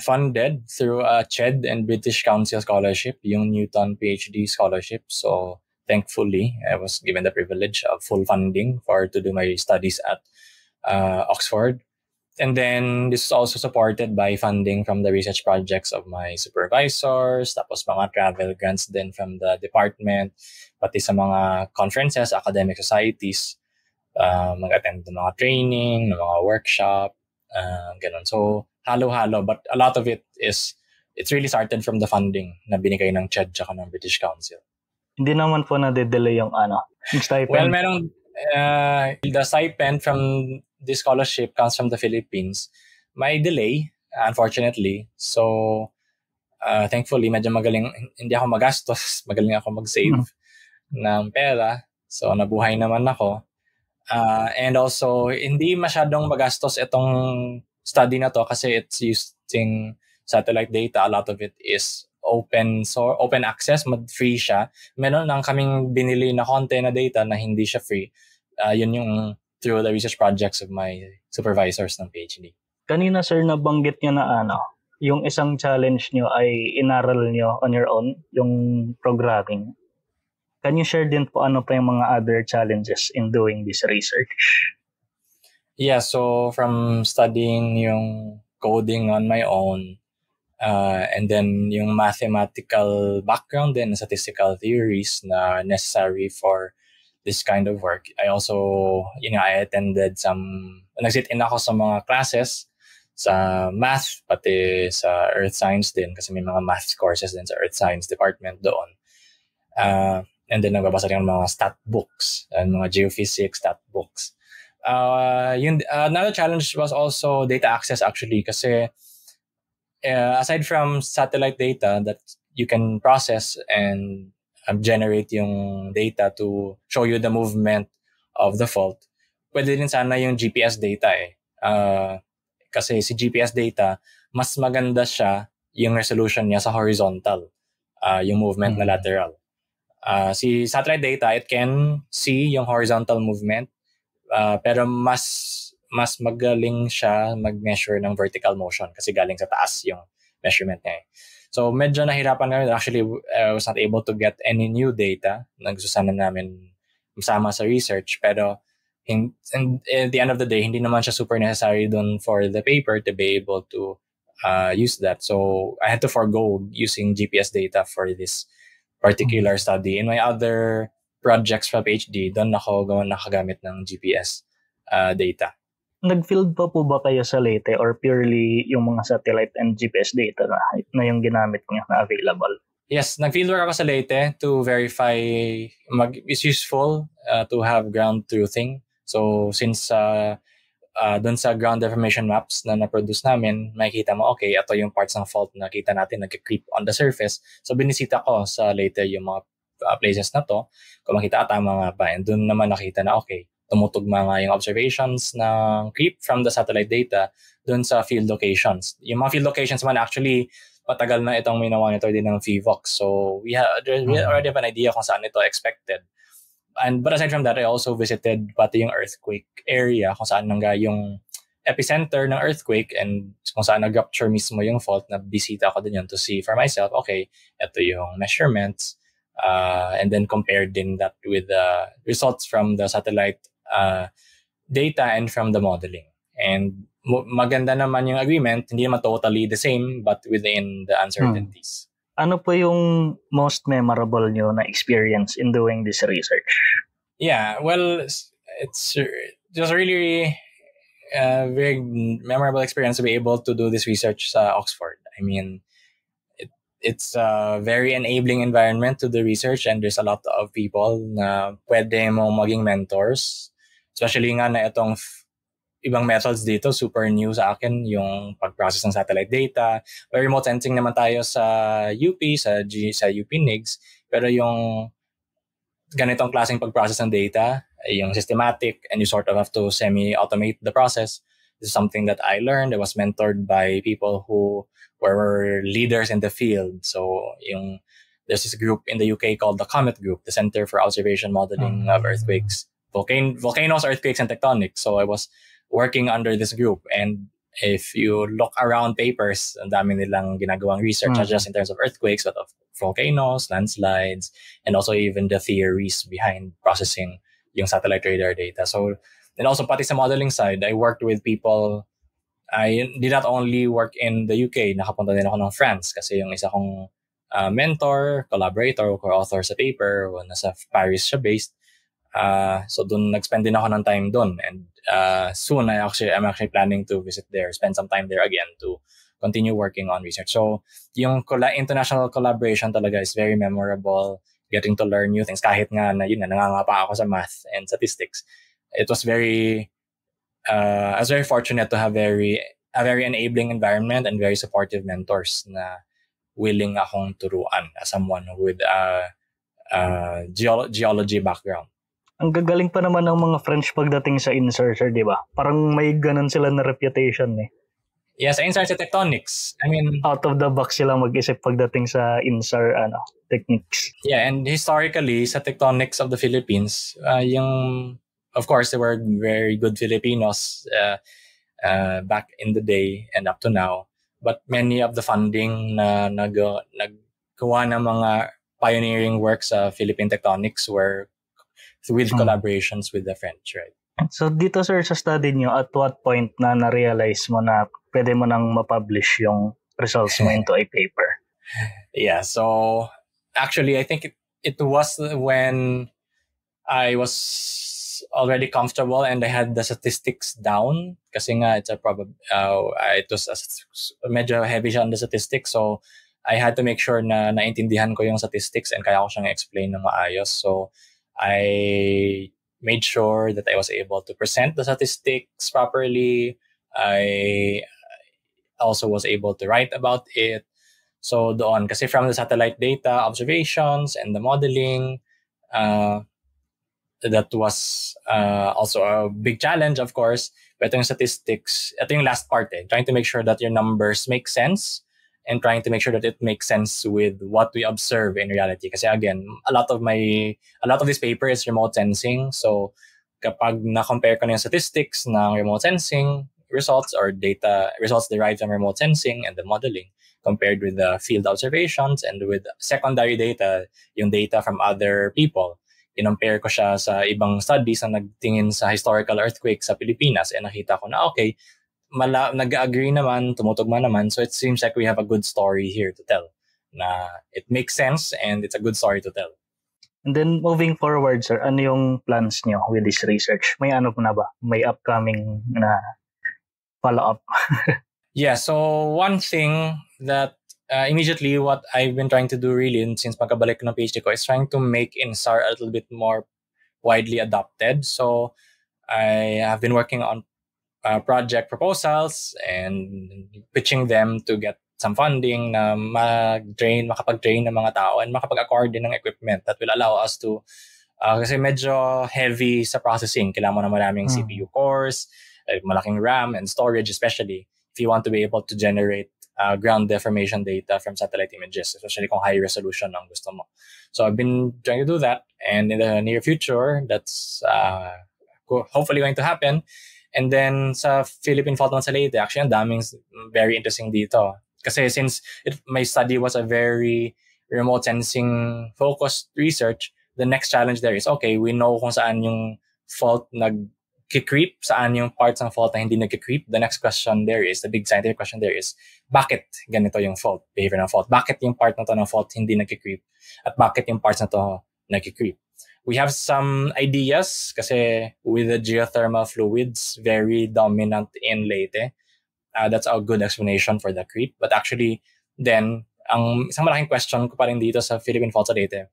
funded through a CHED and British Council scholarship, yung Newton PhD scholarship. So thankfully, I was given the privilege of full funding to do my studies at Oxford. And then this is also supported by funding from the research projects of my supervisors, tapos mga travel grants din from the department, pati sa mga conferences, academic societies, mag-attend ng mga training, ng mga workshop, ganun. So, halo-halo, but a lot of it's really started from the funding na binigay ng CHED tsaka ng British Council. Hindi naman po na-delay yung stipend? Well, merong the stipend from this scholarship comes from the Philippines. May delay, unfortunately. So, thankfully, medyo magaling, hindi ako magastos, magaling ako mag-save ng pera. So, nabuhay naman ako. And also, hindi masyadong magastos itong study na to kasi it's using satellite data. A lot of it is open access, free siya. Meron lang kaming binili na konti na data na hindi siya free. Yun yung through the research projects of my supervisors ng PhD. Kanina sir, nabanggit niyo na yung isang challenge niyo ay inaral niyo on your own, yung programming. Can you share din po ano pa yung mga other challenges in doing this research? Yeah, so from studying yung coding on my own, and then yung mathematical background and statistical theories na necessary for this kind of work. I also, I attended nag-sit-in ako sa mga classes sa math, pati sa earth science din kasi may mga math courses din sa earth science department doon. And then nagbabasa rin ng mga stat books, and mga geophysics stat books. Another challenge was also data access actually kasi aside from satellite data that you can process and generate yung data to show you the movement of the fault, pwede din sana yung GPS data kasi si GPS data, mas maganda siya yung resolution niya sa horizontal, yung movement na lateral. Si satellite data, it can see yung horizontal movement, pero mas magaling siya mag-measure ng vertical motion kasi galing sa taas yung measurement niya. So medyo nahirapan kami. Actually, I was not able to get any new data. Nagsusana namin masama sa research. Pero at the end of the day, hindi naman siya super necessary dun for the paper to be able to use that. So I had to forgo using GPS data for this particular study. In my other projects for PhD, doon ako nakagamit ng GPS data. Nag-field pa po ba kayo sa Leyte or purely yung mga satellite and GPS data na yung ginamit niyo na available? Yes, nag-fieldwork ako sa Leyte to verify it's useful to have ground truthing. So since doon sa ground deformation maps na na-produce namin, makikita mo, okay, ito yung parts ng fault na kita natin nag-creep on the surface. So binisita ko sa Leyte yung mga places na to, kung makita tama nga ba. And doon naman nakita na, okay, tumutugma nga yung observations ng creep from the satellite data dun sa field locations. Yung mga field locations man actually, matagal na itong minamonitor din ng PHIVOX. So we already have an idea kung saan ito expected. But aside from that, I also visited pati yung earthquake area kung saan nangga yung epicenter ng earthquake and kung saan nag-rupture mismo yung fault. Na bisita ko din yun to see for myself, okay, ito yung measurements. And then compared din that with the results from the satellite data and from the modeling. And maganda naman yung agreement, hindi naman totally the same but within the uncertainties. Ano po yung most memorable nyo na experience in doing this research? Yeah, well, it's just really very memorable experience to be able to do this research sa Oxford. I mean, it's a very enabling environment to do research and there's a lot of people na pwede mo maging mentors. Especially nga na itong ibang methods dito, super new sa akin, yung pag-process ng satellite data. May remote sensing naman tayo sa UP, sa UP NIGS, pero yung ganitong klaseng pag-process ng data, yung systematic, and you sort of have to semi-automate the process. This is something that I learned. I was mentored by people who were leaders in the field. So there's this group in the UK called the COMET Group, the Center for Observation Modeling of Earthquakes, volcanoes, earthquakes, and tectonics. So I was working under this group. And if you look around papers, ang dami nilang ginagawang research, not just in terms of earthquakes, but of volcanoes, landslides, and also even the theories behind processing yung satellite radar data. So, and also pati sa modeling side, I worked with people. I did not only work in the UK, nakapunta din ako ng France kasi yung isa kong mentor, collaborator, co-author sa paper, nasa Paris siya based. So dun nag-spend din ako ng time dun, and soon I'm actually planning to visit there, spend some time there again to continue working on research. So yung international collaboration talaga is very memorable, getting to learn new things kahit nga na yun na nangangapa ako sa math and statistics. It was I was very fortunate to have a very enabling environment and very supportive mentors na willing akong turuan as someone with geology background. Ang gagaling pa naman ng mga French pagdating sa INSAR, di ba? Parang may ganun sila na reputation eh. Yes, INSAR sa tectonics. I mean, out of the box sila mag-isip pagdating sa INSAR techniques. Yeah, and historically sa tectonics of the Philippines, of course there were very good Filipinos back in the day and up to now, but many of the funding na naggawa ng mga pioneering work sa Philippine tectonics were with collaborations with the French, right? So dito sir sa study nyo, at what point na na-realize mo na pwede mo nang ma-publish yung results mo into a paper? Yeah, so actually I think it was when I was already comfortable and I had the statistics down kasi nga it was medyo heavy siya on the statistics, so I had to make sure na naintindihan ko yung statistics and kaya ko siyang explain ng maayos. So I made sure that I was able to present the statistics properly. I also was able to write about it. So doon, kasi from the satellite data, observations, and the modeling, that was also a big challenge, of course. But yung statistics, ito yung last part trying to make sure that your numbers make sense and trying to make sure that it makes sense with what we observe in reality. Kasi again, a lot of this paper is remote sensing. So kapag na-compare ko na yung statistics ng remote sensing results or data results derived from remote sensing and the modeling compared with the field observations and with secondary data, yung data from other people, in-compare ko siya sa ibang studies na nagtingin sa historical earthquake sa Pilipinas, and nakita ko na okay, nag-agree naman, tumutugma naman, so it seems like we have a good story here to tell. Na it makes sense and it's a good story to tell. And then moving forward, sir, ano yung plans niyo with this research? May ano na ba? May upcoming na follow-up? Yeah, so one thing that immediately what I've been trying to do really since magkabalik ng PhD ko is trying to make INSAR a little bit more widely adopted. So I have been working on project proposals and pitching them to get some funding na makapag-train ng mga tao and makapag-acquire din ng equipment that will allow us to kasi medyo heavy sa processing. Kailangan mo na maraming CPU cores, malaking RAM and storage, especially if you want to be able to generate ground deformation data from satellite images, especially kung high resolution ang gusto mo. So I've been trying to do that, and in the near future, that's hopefully going to happen. And then sa Philippine Fault Zone sa Leyte, actually ang daming very interesting dito. Kasi since my study was a very remote sensing focused research, the next challenge there is, okay, we know kung saan yung fault nag-creep, saan yung parts ng fault na hindi nag-creep. The next question there is, the big scientific question there is, bakit ganito yung fault, behavior ng fault? Bakit yung part na to ng fault hindi nag-creep? At bakit yung parts na to nag-creep? We have some ideas kasi with the geothermal fluids very dominant in Leyte. That's a good explanation for the creep. But actually, then, ang isang malaking question ko pa rin dito sa Philippine Fault sa Leyte,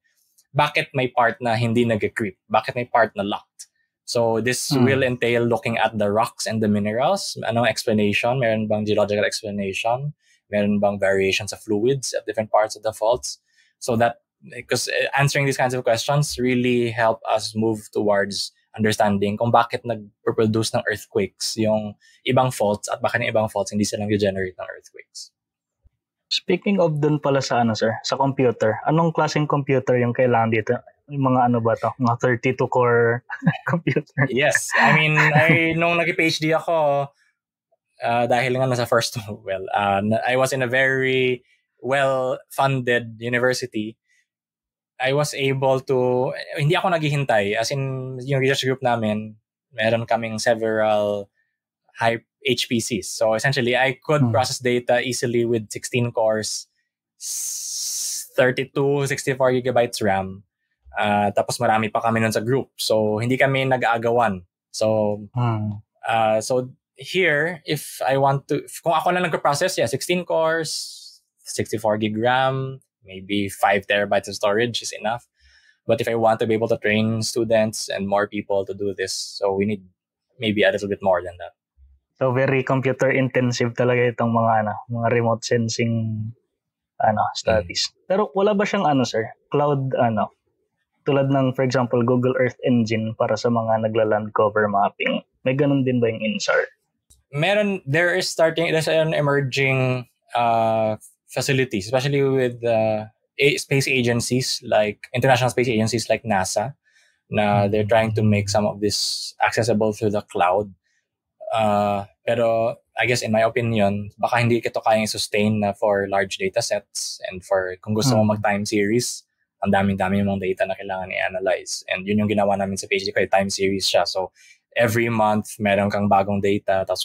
bakit may part na hindi nag-creep? Bakit may part na locked? So this will entail looking at the rocks and the minerals. Anong explanation? Meron bang geological explanation? Meron bang variations of fluids at different parts of the faults? So that, because answering these kinds of questions really help us move towards understanding kung bakit nag-produce ng earthquakes yung ibang faults at bakit yung ibang faults hindi silang generate ng earthquakes. Speaking of dun pala sa sa computer, anong klaseng computer yung kailangan dito? Yung mga ba to? Mga 32-core computer? Yes. I mean, nung nag-PhD ako, dahil nga nasa first, I was in a very well-funded university. I was able to, hindi ako naghihintay. As in, yung research group namin, meron kaming several high HPCs. So essentially, I could process data easily with 16 cores, 32, 64 gigabytes RAM. Tapos marami pa kami nun sa group. So hindi kami nag-aagawan. So, so here, if I want to, kung ako lang nag-process, 16 cores, 64 gig RAM, maybe 5 terabytes of storage is enough. But if I want to be able to train students and more people to do this, so we need maybe a little bit more than that. So very computer intensive talaga itong mga remote sensing studies. Pero wala ba siyang sir, cloud tulad ng for example Google Earth Engine para sa mga nagla-land cover mapping? May ganun din ba yung INSAR? There's an emerging facilities, especially with space agencies like international space agencies like NASA, they're trying to make some of this accessible through the cloud. Pero I guess in my opinion, baka hindi ito kayang sustain na for large data sets and for kung gusto mo mag-time series, ang daming-dami mong data na kailangan i-analyze. And yun yung ginawa namin sa PhD ko, time series siya. So every month meron kang bagong data. Tapos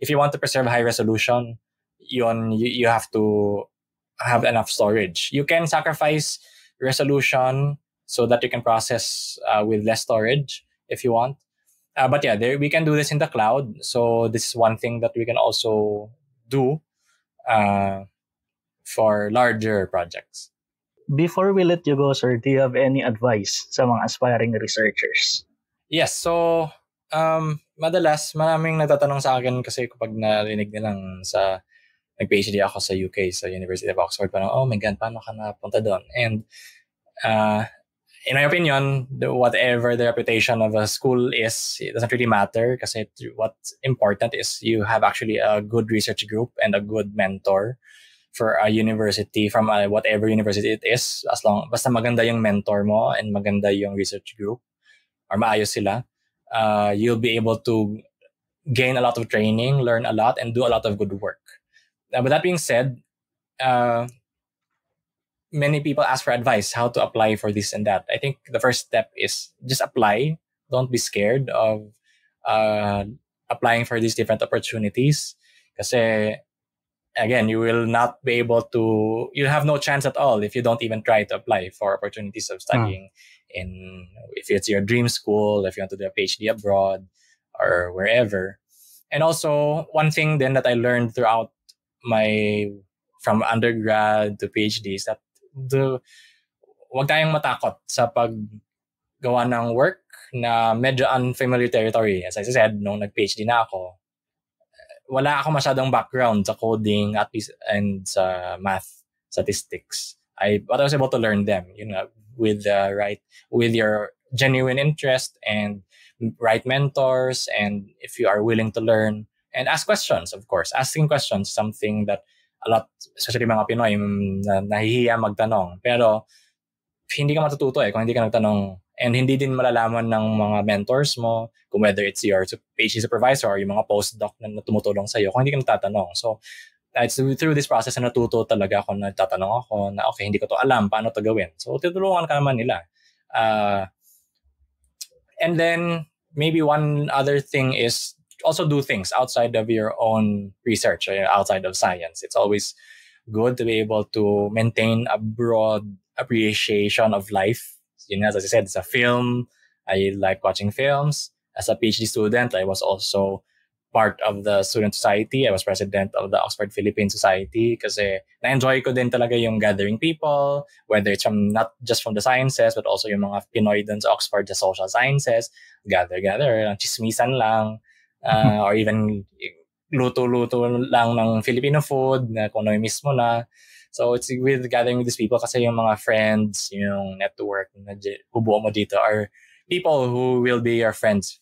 if you want to preserve high resolution, you have to have enough storage. You can sacrifice resolution so that you can process with less storage if you want. But we can do this in the cloud. So this is one thing that we can also do for larger projects. Before we let you go, sir, do you have any advice sa mga aspiring researchers? Yes. So, madalas, maraming nagtatanong sa akin kasi kapag narinig nilang nag-PhD ako sa UK, sa University of Oxford, parang, oh my God, paano ka napunta doon? And in my opinion, whatever the reputation of a school is, it doesn't really matter kasi what's important is you have actually a good research group and a good mentor for a university, from whatever university it is, basta maganda yung mentor mo and maganda yung research group or maayos sila, you'll be able to gain a lot of training, learn a lot, and do a lot of good work. But that being said, many people ask for advice, how to apply for this and that. I think the first step is just apply. Don't be scared of applying for these different opportunities. Kasi, again, you will not be able to, you'll have no chance at all if you don't even try to apply for opportunities of studying if it's your dream school, if you want to do a PhD abroad or wherever. And also, one thing then that I learned throughout from undergrad to PhD is that wag tayong matakot sa paggawa ng work na medyo unfamiliar territory. As I said, nung nag-PhD na ako, wala ako masyadong background sa coding at least and sa math, statistics. But I was able to learn them, with your genuine interest and right mentors, and if you are willing to learn and ask questions, of course. Asking questions, something that a lot, especially mga Pinoy, nahihiya magtanong. Pero hindi ka matututo kung hindi ka nagtanong. And hindi din malalaman ng mga mentors mo kung whether it's your PhD supervisor or yung mga postdoc na tumutulong sa'yo kung hindi ka nagtatanong. So, it's through this process na natuto talaga ako, nagtatanong ako na okay, hindi ko to alam, paano to gawin. So, tutulungan ka naman nila. And then, maybe one other thing is also do things outside of your own research, or outside of science. It's always good to be able to maintain a broad appreciation of life. As I said, it's a film. I like watching films. As a PhD student, I was also part of the student society. I was president of the Oxford Philippine Society kasi na-enjoy ko din talaga yung gathering people, whether it's from not just from the sciences, but also yung mga Pinoy dun sa Oxford sa social sciences. Gather, chismisan lang, or even luto-luto lang ng Filipino food na kung na-miss mo na. So it's with gathering with these people kasi yung mga friends, yung network na bubuo mo dito are people who will be your friends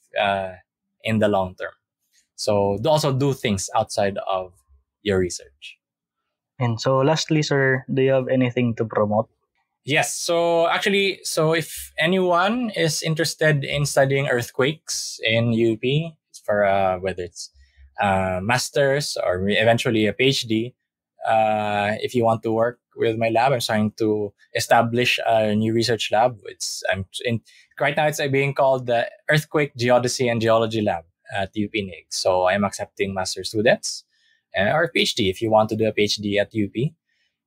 in the long term. So also do things outside of your research. And so lastly, sir, do you have anything to promote? Yes. So actually, if anyone is interested in studying earthquakes in UP for whether it's master's or eventually a PhD, if you want to work with my lab, I'm trying to establish a new research lab. Right now it's being called the Earthquake Geodesy and Geology Lab at UP NIG. So I'm accepting master students or PhD if you want to do a PhD at UP.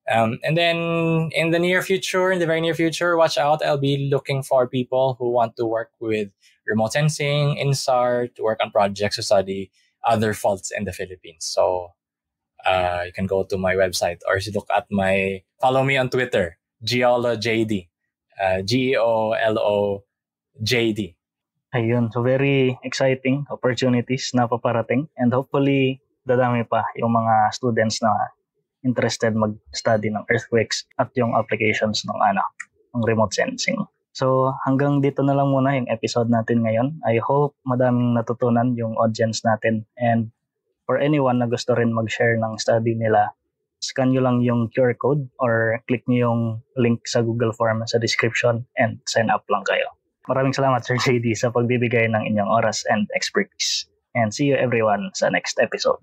And then in the very near future, watch out. I'll be looking for people who want to work with remote sensing, INSAR, to work on projects to study other faults in the Philippines. So you can go to my website or follow me on Twitter, GeoloJD, GeoloJD. Ayun, so very exciting opportunities na paparating and hopefully dadami pa yung mga students na interested mag-study ng earthquakes at yung applications ng remote sensing. So hanggang dito na lang muna yung episode natin ngayon. I hope madaming natutunan yung audience natin, and for anyone na gusto rin mag-share ng study nila, scan nyo lang yung QR code or click nyo yung link sa Google Form sa description and sign up lang kayo. Maraming salamat, Sir JD, sa pagbibigay ng inyong oras and expertise. And see you everyone sa next episode.